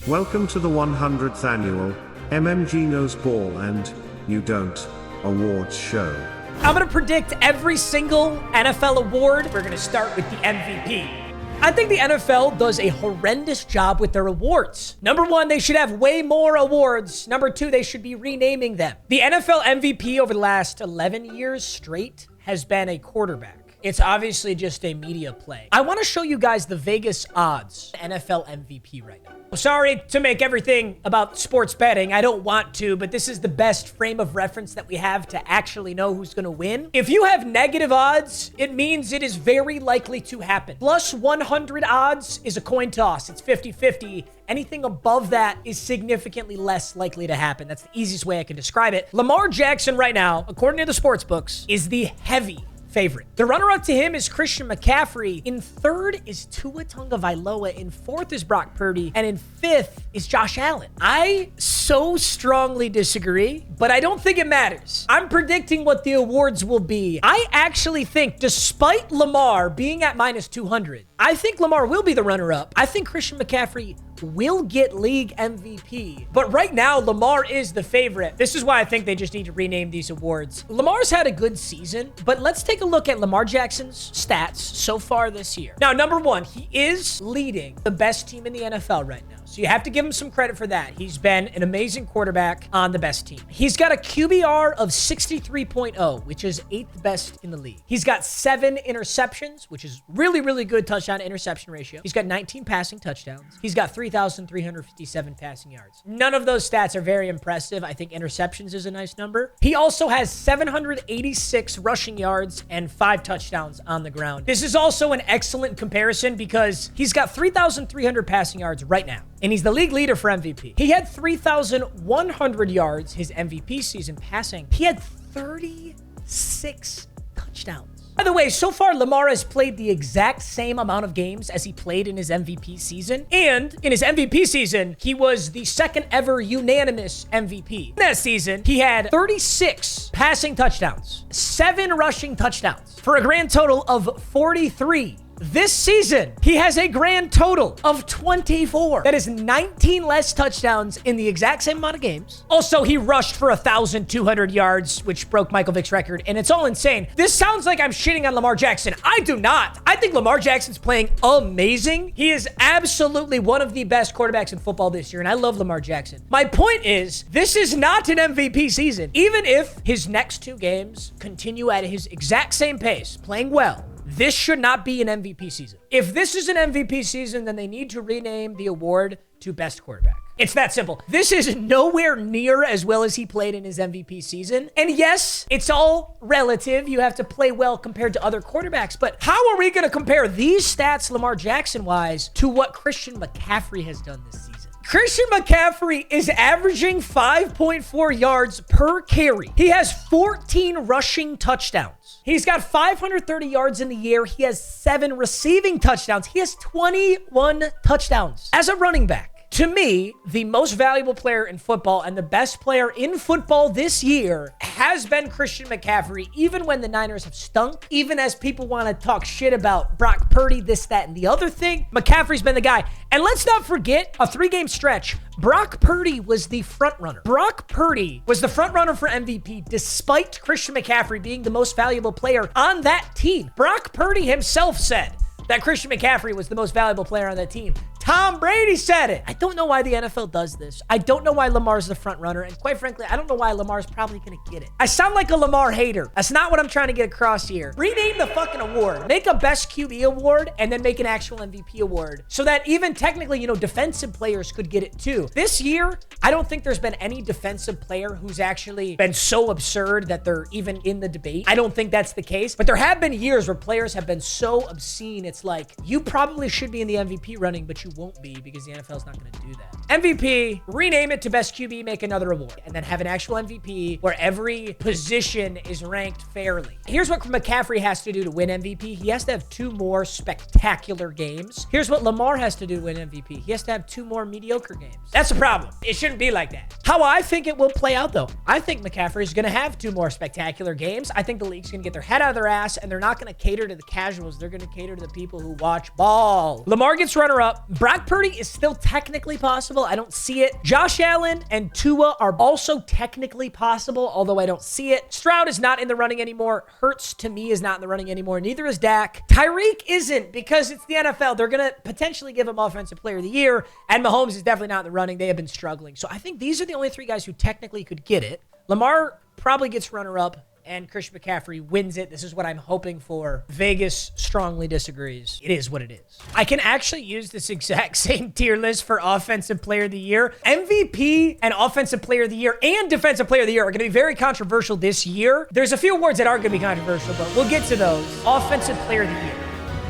Welcome to the 100th annual MMG Knows Ball and You Don't awards show. I'm going to predict every single NFL award. We're going to start with the MVP. I think the NFL does a horrendous job with their awards. Number one, they should have way more awards. Number two, they should be renaming them. The NFL MVP over the last 11 years straight has been a quarterback. It's obviously just a media play. I want to show you guys the Vegas odds NFL MVP right now. Sorry to make everything about sports betting. I don't want to, but this is the best frame of reference that we have to actually know who's going to win. If you have negative odds, it means it is very likely to happen. Plus 100 odds is a coin toss. It's 50-50. Anything above that is significantly less likely to happen. That's the easiest way I can describe it. Lamar Jackson right now, according to the sports books, is the heavy favorite. The runner-up to him is Christian McCaffrey. In third is Tua Tagovailoa. In fourth is Brock Purdy. And in fifth is Josh Allen. I so strongly disagree, but I don't think it matters. I'm predicting what the awards will be. I actually think, despite Lamar being at minus 200, I think Lamar will be the runner-up. I think Christian McCaffrey will get league MVP. But right now, Lamar is the favorite. This is why I think they just need to rename these awards. Lamar's had a good season, but let's take a look at Lamar Jackson's stats so far this year. Now, number one, he is leading the best team in the NFL right now. So you have to give him some credit for that. He's been an amazing quarterback on the best team. He's got a QBR of 63.0, which is 8th best in the league. He's got 7 interceptions, which is really, really good touchdown to interception ratio. He's got 19 passing touchdowns. He's got 3,357 passing yards. None of those stats are very impressive. I think interceptions is a nice number. He also has 786 rushing yards and 5 touchdowns on the ground. This is also an excellent comparison because he's got 3,300 passing yards right now, and he's the league leader for MVP. He had 3,100 yards his MVP season passing. He had 36 touchdowns. By the way, so far, Lamar has played the exact same amount of games as he played in his MVP season. And in his MVP season, he was the second ever unanimous MVP. In that season, he had 36 passing touchdowns, 7 rushing touchdowns, for a grand total of 43. This season, he has a grand total of 24. That is 19 less touchdowns in the exact same amount of games. Also, he rushed for 1,200 yards, which broke Michael Vick's record, and it's all insane. This sounds like I'm shitting on Lamar Jackson. I do not. I think Lamar Jackson's playing amazing. He is absolutely one of the best quarterbacks in football this year, and I love Lamar Jackson. My point is, this is not an MVP season. Even if his next 2 games continue at his exact same pace, playing well, this should not be an MVP season. If this is an MVP season, then they need to rename the award to Best Quarterback. It's that simple. This is nowhere near as well as he played in his MVP season. And yes, it's all relative. You have to play well compared to other quarterbacks. But how are we going to compare these stats Lamar Jackson-wise to what Christian McCaffrey has done this season? Christian McCaffrey is averaging 5.4 yards per carry. He has 14 rushing touchdowns. He's got 530 yards in the air. He has 7 receiving touchdowns. He has 21 touchdowns as a running back. To me, the most valuable player in football and the best player in football this year has been Christian McCaffrey, even when the Niners have stunk, even as people want to talk shit about Brock Purdy, this, that, and the other thing. McCaffrey's been the guy. And let's not forget, a 3-game stretch, Brock Purdy was the front runner. Brock Purdy was the front runner for MVP despite Christian McCaffrey being the most valuable player on that team. Brock Purdy himself said that Christian McCaffrey was the most valuable player on that team. Tom Brady said it. I don't know why the NFL does this. I don't know why Lamar's the front runner. And quite frankly, I don't know why Lamar's probably going to get it. I sound like a Lamar hater. That's not what I'm trying to get across here. Rename the fucking award. Make a best QB award and then make an actual MVP award so that even technically, defensive players could get it too. This year, I don't think there's been any defensive player who's actually been so absurd that they're even in the debate. I don't think that's the case. But there have been years where players have been so obscene. It's like, you probably should be in the MVP running, but you won't be because the NFL is not going to do that. MVP, rename it to Best QB, make another award, and then have an actual MVP where every position is ranked fairly. Here's what McCaffrey has to do to win MVP. He has to have 2 more spectacular games. Here's what Lamar has to do to win MVP. He has to have 2 more mediocre games. That's the problem. It shouldn't be like that. How I think it will play out, though, I think McCaffrey is going to have 2 more spectacular games. I think the league's going to get their head out of their ass, and they're not going to cater to the casuals. They're going to cater to the people who watch ball. Lamar gets runner-up. Brock Purdy is still technically possible. I don't see it. Josh Allen and Tua are also technically possible, although I don't see it. Stroud is not in the running anymore. Hurts, to me, is not in the running anymore. Neither is Dak. Tyreek isn't, because it's the NFL. They're going to potentially give him Offensive Player of the Year, and Mahomes is definitely not in the running. They have been struggling. So I think these are the only three guys who technically could get it. Lamar probably gets runner-up, and Christian McCaffrey wins it. This is what I'm hoping for. Vegas strongly disagrees. It is what it is. I can actually use this exact same tier list for Offensive Player of the Year. MVP and Offensive Player of the Year and Defensive Player of the Year are going to be very controversial this year. There's a few awards that aren't going to be controversial, but we'll get to those. Offensive Player of the Year.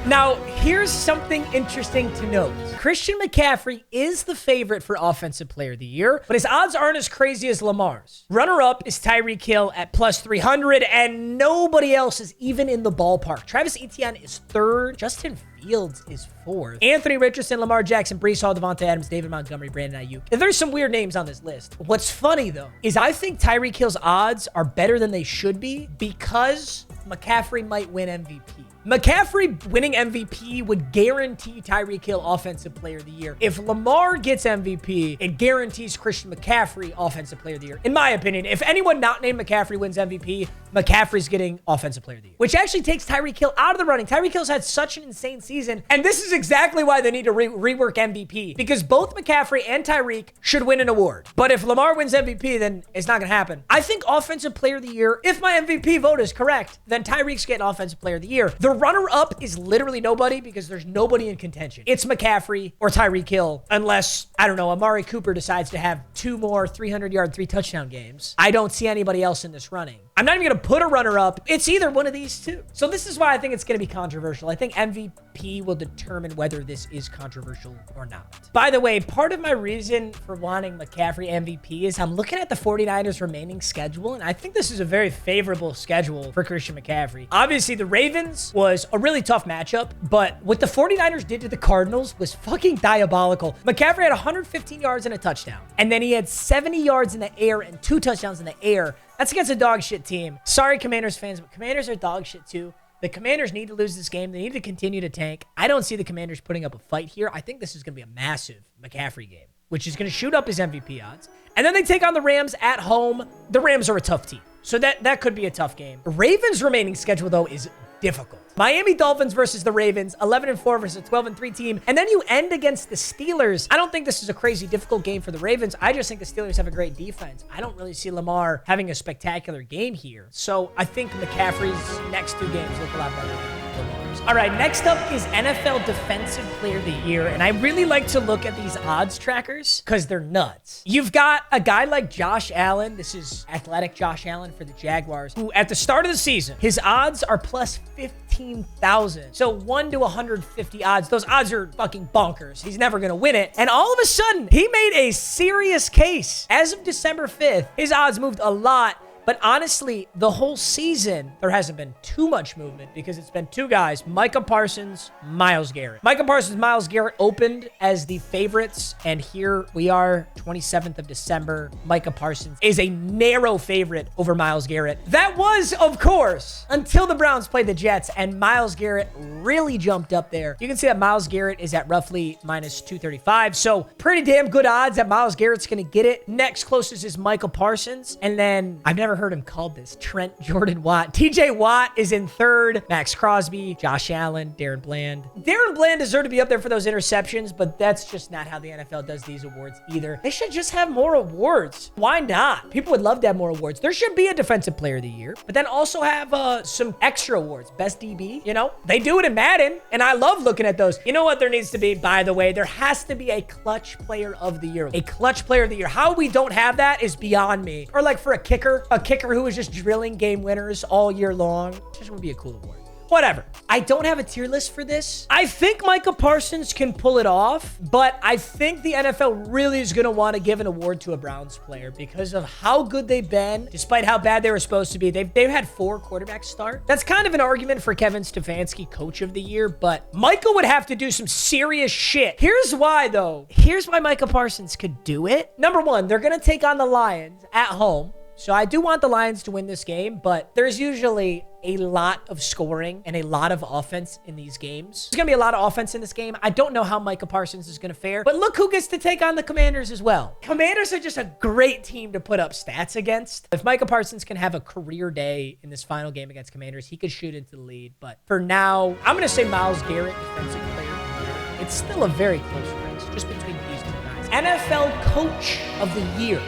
Now, here's something interesting to note. Christian McCaffrey is the favorite for Offensive Player of the Year, but his odds aren't as crazy as Lamar's. Runner-up is Tyreek Hill at plus 300, and nobody else is even in the ballpark. Travis Etienne is third. Justin Fields is fourth. Anthony Richardson, Lamar Jackson, Breece Hall, Devontae Adams, David Montgomery, Brandon Ayuk. And there's some weird names on this list. What's funny, though, is I think Tyreek Hill's odds are better than they should be because McCaffrey might win MVP. McCaffrey winning MVP would guarantee Tyreek Hill Offensive Player of the Year. If Lamar gets MVP, it guarantees Christian McCaffrey Offensive Player of the Year. In my opinion, if anyone not named McCaffrey wins MVP, McCaffrey's getting Offensive Player of the Year, which actually takes Tyreek Hill out of the running. Tyreek Hill's had such an insane season, and this is exactly why they need to rework MVP, because both McCaffrey and Tyreek should win an award. But if Lamar wins MVP, then it's not going to happen. I think Offensive Player of the Year, if my MVP vote is correct, then Tyreek's getting Offensive Player of the Year. The runner-up is literally nobody because there's nobody in contention. It's McCaffrey or Tyreek Hill, unless, I don't know, Amari Cooper decides to have 2 more 300-yard, 3-touchdown games. I don't see anybody else in this running. I'm not even going to put a runner-up. It's either one of these two. So this is why I think it's going to be controversial. I think MVP will determine whether this is controversial or not. By the way, part of my reason for wanting McCaffrey MVP is I'm looking at the 49ers' remaining schedule, and I think this is a very favorable schedule for Christian McCaffrey. Obviously, the Ravens was a really tough matchup, but what the 49ers did to the Cardinals was fucking diabolical. McCaffrey had 115 yards and a touchdown, and then he had 70 yards in the air and 2 touchdowns in the air. That's against a dog shit team. Sorry, Commanders fans, but Commanders are dog shit too. The Commanders need to lose this game. They need to continue to tank. I don't see the Commanders putting up a fight here. I think this is going to be a massive McCaffrey game, which is going to shoot up his MVP odds. And then they take on the Rams at home. The Rams are a tough team, so that could be a tough game. Ravens' remaining schedule, though, is difficult. Miami Dolphins versus the Ravens, 11-4 versus a 12-3 team. And then you end against the Steelers. I don't think this is a crazy difficult game for the Ravens. I just think the Steelers have a great defense. I don't really see Lamar having a spectacular game here. So I think McCaffrey's next 2 games look a lot better than Lamar's. All right, next up is NFL Defensive Player of the Year. And I really like to look at these odds trackers because they're nuts. You've got a guy like Josh Allen. This is athletic Josh Allen for the Jaguars, who at the start of the season, his odds are plus 15,000. So 1 to 150 odds. Those odds are fucking bonkers. He's never going to win it. And all of a sudden, he made a serious case. As of December 5th, his odds moved a lot. But honestly, the whole season, there hasn't been too much movement because it's been 2 guys, Micah Parsons, Myles Garrett. Micah Parsons, Myles Garrett opened as the favorites, and here we are, 27th of December. Micah Parsons is a narrow favorite over Myles Garrett. That was, of course, until the Browns played the Jets, and Myles Garrett really jumped up there. You can see that Myles Garrett is at roughly minus 235, so pretty damn good odds that Myles Garrett's going to get it. Next closest is Micah Parsons, and then I've never heard him called this, Trent Jordan Watt. TJ Watt is in third. Max Crosby, Josh Allen, Darren Bland. Darren Bland deserved to be up there for those interceptions, but that's just not how the NFL does these awards either. They should just have more awards. Why not? People would love to have more awards. There should be a Defensive Player of the Year, but then also have some extra awards. Best DB, you know? They do it in Madden, and I love looking at those. You know what there needs to be, by the way? There has to be a Clutch Player of the Year. A Clutch Player of the Year. How we don't have that is beyond me. Or like for a kicker who is just drilling game winners all year long. Just would be a cool award. Whatever. I don't have a tier list for this. I think Micah Parsons can pull it off, but I think the NFL really is going to want to give an award to a Browns player because of how good they've been, despite how bad they were supposed to be. They've had 4 quarterbacks start. That's kind of an argument for Kevin Stefanski, Coach of the Year, but Micah would have to do some serious shit. Here's why, though. Here's why Micah Parsons could do it. Number 1, they're going to take on the Lions at home. So I do want the Lions to win this game, but there's usually a lot of scoring and a lot of offense in these games. There's going to be a lot of offense in this game. I don't know how Micah Parsons is going to fare, but look who gets to take on the Commanders as well. Commanders are just a great team to put up stats against. If Micah Parsons can have a career day in this final game against Commanders, he could shoot into the lead. But for now, I'm going to say Myles Garrett, defensive player of the year. It's still a very close race just between these two guys. NFL Coach of the Year.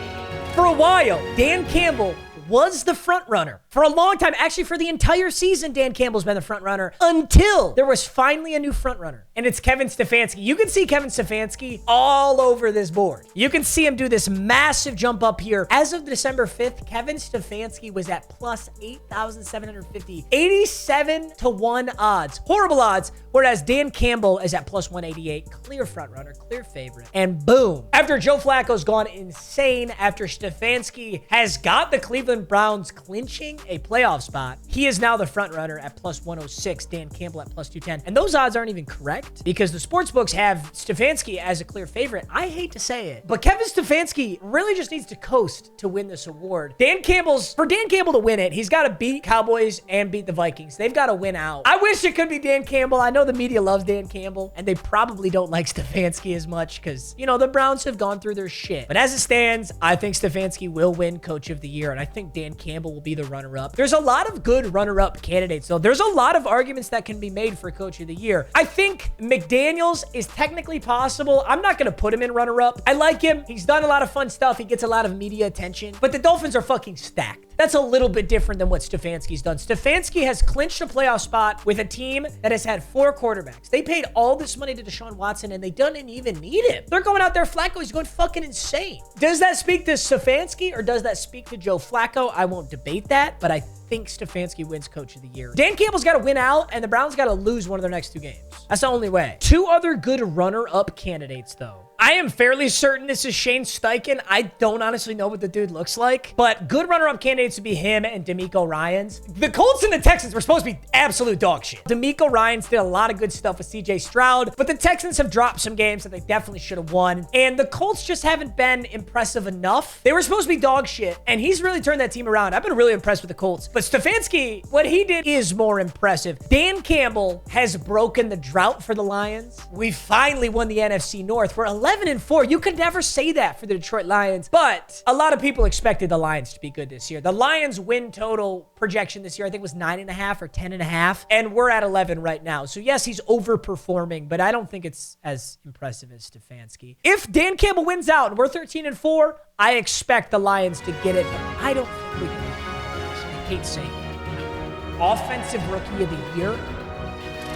For a while, Dan Campbell was the front runner. For a long time, actually for the entire season, Dan Campbell's been the front runner until there was finally a new front runner, and it's Kevin Stefanski. You can see Kevin Stefanski all over this board. You can see him do this massive jump up here. As of December 5th, Kevin Stefanski was at plus 8,750, 87 to 1 odds. Horrible odds, whereas Dan Campbell is at plus 188, clear front runner, clear favorite. And boom, after Joe Flacco's gone insane, after Stefanski has got the Cleveland Browns clinching a playoff spot, he is now the front runner at plus 106, Dan Campbell at plus 210. And those odds aren't even correct because the sports books have Stefanski as a clear favorite. I hate to say it, but Kevin Stefanski really just needs to coast to win this award. For Dan Campbell to win it, he's got to beat Cowboys and beat the Vikings. They've got to win out. I wish it could be Dan Campbell. I know the media loves Dan Campbell, and they probably don't like Stefanski as much because, you know, the Browns have gone through their shit. But as it stands, I think Stefanski will win Coach of the Year, and I think Dan Campbell will be the runner-up. There's a lot of good runner-up candidates, though. There's a lot of arguments that can be made for Coach of the Year. I think McDaniels is technically possible. I'm not going to put him in runner-up. I like him. He's done a lot of fun stuff. He gets a lot of media attention. But the Dolphins are fucking stacked. That's a little bit different than what Stefanski's done. Stefanski has clinched a playoff spot with a team that has had 4 quarterbacks. They paid all this money to Deshaun Watson, and they didn't even need him. They're going out there. Flacco is going fucking insane. Does that speak to Stefanski, or does that speak to Joe Flacco? I won't debate that, but I think Stefanski wins Coach of the Year. Dan Campbell's got to win out, and the Browns got to lose one of their next 2 games. That's the only way. 2 other good runner-up candidates, though. I am fairly certain this is Shane Steichen. I don't honestly know what the dude looks like, but good runner-up candidates would be him and DeMeco Ryans. The Colts and the Texans were supposed to be absolute dog shit. DeMeco Ryans did a lot of good stuff with CJ Stroud, but the Texans have dropped some games that they definitely should have won, and the Colts just haven't been impressive enough. They were supposed to be dog shit, and he's really turned that team around. I've been really impressed with the Colts, but Stefanski, what he did is more impressive. Dan Campbell has broken the drought for the Lions. We finally won the NFC North. We're 11-4. You could never say that for the Detroit Lions, but a lot of people expected the Lions to be good this year. The Lions win total projection this year, I think, was 9.5 or 10.5, and we're at 11 right now. So yes, he's overperforming, but I don't think it's as impressive as Stefanski. If Dan Campbell wins out and we're 13-4, I expect the Lions to get it, but I don't think we can. I hate saying that. Offensive Rookie of the Year.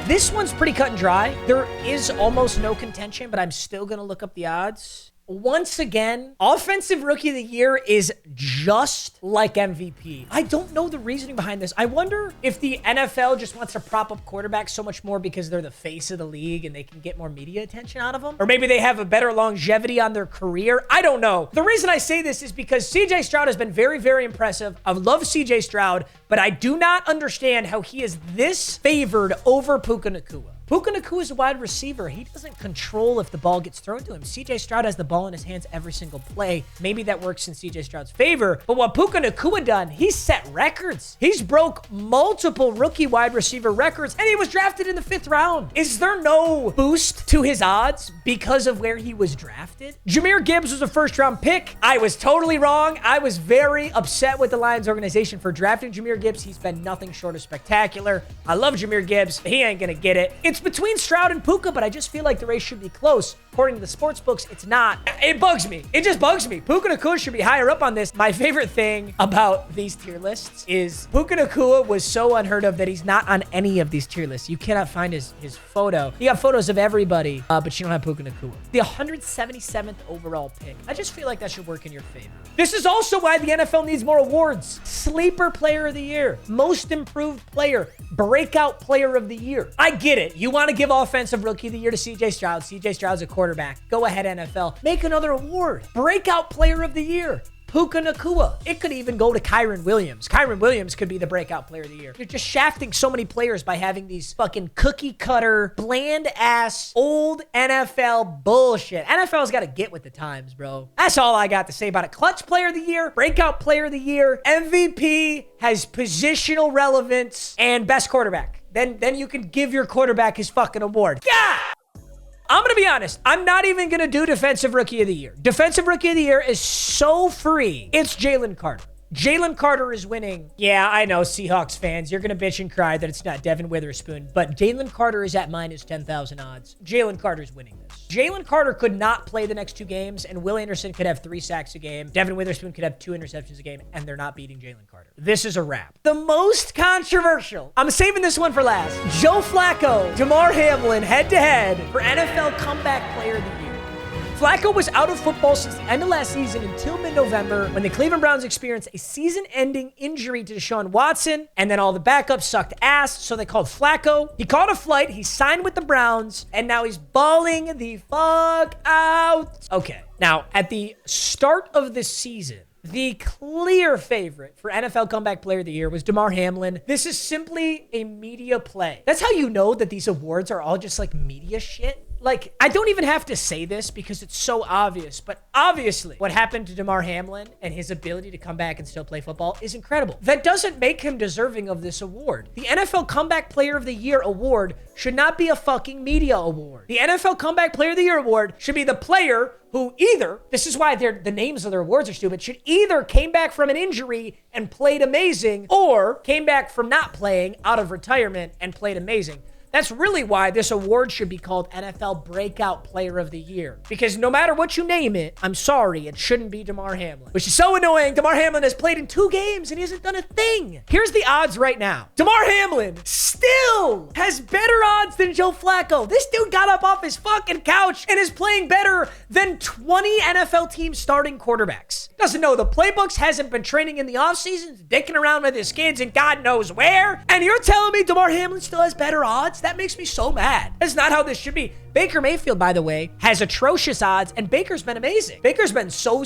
This one's pretty cut and dry. There is almost no contention, but I'm still going to look up the odds. Once again, Offensive Rookie of the Year is just like MVP. I don't know the reasoning behind this. I wonder if the NFL just wants to prop up quarterbacks so much more because they're the face of the league and they can get more media attention out of them. Or maybe they have a better longevity on their career. I don't know. The reason I say this is because CJ Stroud has been very, very impressive. I love CJ Stroud, but I do not understand how he is this favored over Puka Nacua. Puka Nacua is a wide receiver. He doesn't control if the ball gets thrown to him. CJ Stroud has the ball in his hands every single play. Maybe that works in CJ Stroud's favor. But what Puka Nacua done, he's set records. He's broke multiple rookie wide receiver records, and he was drafted in the 5th round. Is there no boost to his odds because of where he was drafted? Jahmyr Gibbs was a 1st-round pick. I was totally wrong. I was very upset with the Lions organization for drafting Jahmyr Gibbs. He's been nothing short of spectacular. I love Jahmyr Gibbs. He ain't gonna get it. It's between Stroud and Puka, but I just feel like the race should be close. According to the sports books, it's not. It bugs me. It just bugs me. Puka Nacua should be higher up on this. My favorite thing about these tier lists is Puka Nacua was so unheard of that he's not on any of these tier lists. You cannot find his photo. You got photos of everybody, but you don't have Puka Nacua. The 177th overall pick. I just feel like that should work in your favor. This is also why the NFL needs more awards. Sleeper Player of the Year, Most Improved Player, Breakout Player of the Year. I get it. You want to give Offensive Rookie of the Year to CJ Stroud. CJ Stroud's a quarterback. Go ahead, NFL. Make another award. Breakout Player of the Year. Puka Nacua. It could even go to Kyron Williams. Kyron Williams could be the breakout player of the year. You're just shafting so many players by having these fucking cookie cutter, bland ass, old NFL bullshit. NFL's got to get with the times, bro. That's all I got to say about it. Clutch player of the year, breakout player of the year, MVP, has positional relevance, and best quarterback. Then you can give your quarterback his fucking award. Yeah! I'm going to be honest. I'm not even going to do Defensive Rookie of the Year. Defensive Rookie of the Year is so free. It's Jalen Carter. Jalen Carter is winning. Yeah, I know, Seahawks fans. You're going to bitch and cry that it's not Devin Witherspoon, but Jalen Carter is at minus 10,000 odds. Jalen Carter's winning this. Jalen Carter could not play the next 2 games, and Will Anderson could have 3 sacks a game. Devin Witherspoon could have 2 interceptions a game, and they're not beating Jalen Carter. This is a wrap. The most controversial, I'm saving this one for last. Joe Flacco, Damar Hamlin, head-to-head for NFL Comeback Player of the Year. Flacco was out of football since the end of last season until mid-November when the Cleveland Browns experienced a season-ending injury to Deshaun Watson, and then all the backups sucked ass, so they called Flacco. He caught a flight, he signed with the Browns, and now he's balling the fuck out. Okay, now at the start of this season, the clear favorite for NFL Comeback Player of the Year was Damar Hamlin. This is simply a media play. That's how you know that these awards are all just like media shit. Like, I don't even have to say this because it's so obvious, but obviously what happened to Damar Hamlin and his ability to come back and still play football is incredible. That doesn't make him deserving of this award. The NFL Comeback Player of the Year award should not be a fucking media award. The NFL Comeback Player of the Year award should be the player who either, this is why the names of their awards are stupid, should either came back from an injury and played amazing or came back from not playing out of retirement and played amazing. That's really why this award should be called NFL Breakout Player of the Year. Because no matter what you name it, I'm sorry, it shouldn't be Damar Hamlin. Which is so annoying. Damar Hamlin has played in 2 games and he hasn't done a thing. Here's the odds right now. Damar Hamlin still has better odds than Joe Flacco. This dude got up off his fucking couch and is playing better than 20 NFL teams starting quarterbacks. Doesn't know the playbooks, hasn't been training in the offseason, dicking around with his kids and God knows where. And you're telling me Damar Hamlin still has better odds? That makes me so mad. That's not how this should be. Baker Mayfield, by the way, has atrocious odds, and Baker's been amazing. Baker's been so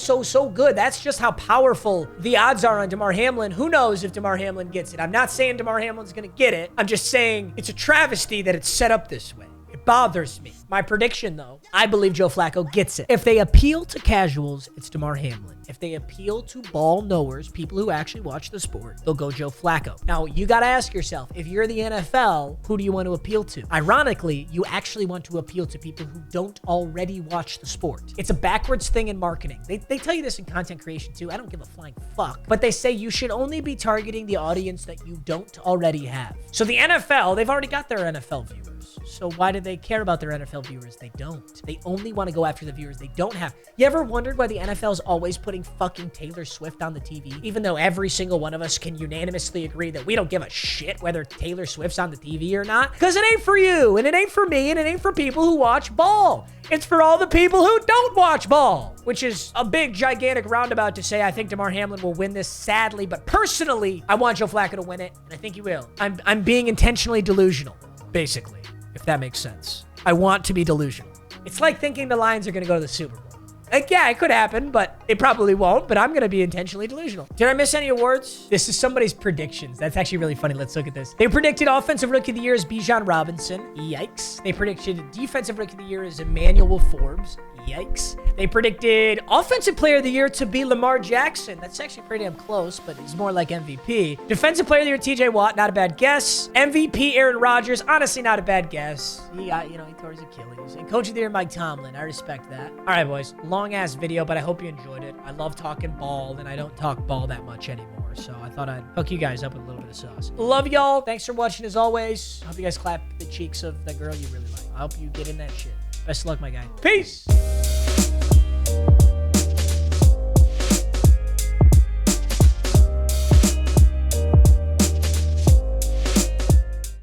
good. That's just how powerful the odds are on Damar Hamlin. Who knows if Damar Hamlin gets it? I'm not saying Damar Hamlin's going to get it. I'm just saying it's a travesty that it's set up this way. It bothers me. My prediction, though, I believe Joe Flacco gets it. If they appeal to casuals, it's Damar Hamlin. If they appeal to ball knowers, people who actually watch the sport, they'll go Joe Flacco. Now, you got to ask yourself, if you're the NFL, who do you want to appeal to? Ironically, you actually want to appeal to people who don't already watch the sport. It's a backwards thing in marketing. They tell you this in content creation, too. I don't give a flying fuck. But they say you should only be targeting the audience that you don't already have. So the NFL, they've already got their NFL viewers. So why do they care about their NFL viewers? They don't. They only want to go after the viewers they don't have. You ever wondered why the NFL's always putting fucking Taylor Swift on the TV? Even though every single one of us can unanimously agree that we don't give a shit whether Taylor Swift's on the TV or not. Because it ain't for you, and it ain't for me, and it ain't for people who watch ball. It's for all the people who don't watch ball. Which is a big, gigantic roundabout to say I think Damar Hamlin will win this, sadly. But personally, I want Joe Flacco to win it, and I think he will. I'm being intentionally delusional, basically. If that makes sense. I want to be delusional. It's like thinking the Lions are going to go to the Super Bowl. Like, yeah, it could happen, but it probably won't, but I'm going to be intentionally delusional. Did I miss any awards? This is somebody's predictions. That's actually really funny. Let's look at this. They predicted Offensive Rookie of the Year as Bijan Robinson. Yikes. They predicted Defensive Rookie of the Year as Emmanuel Forbes. Yikes. They predicted Offensive Player of the Year to be Lamar Jackson. That's actually pretty damn close, but he's more like MVP. Defensive Player of the Year, TJ Watt. Not a bad guess. MVP, Aaron Rodgers. Honestly, not a bad guess. He tore his Achilles. And Coach of the Year, Mike Tomlin. I respect that. All right, boys. Long-ass video, but I hope you enjoyed it. I love talking ball, and I don't talk ball that much anymore, so I thought I'd hook you guys up with a little bit of sauce. Love y'all. Thanks for watching, as always. Hope you guys clap the cheeks of the girl you really like. I hope you get in that shit. Best of luck, my guy. Peace!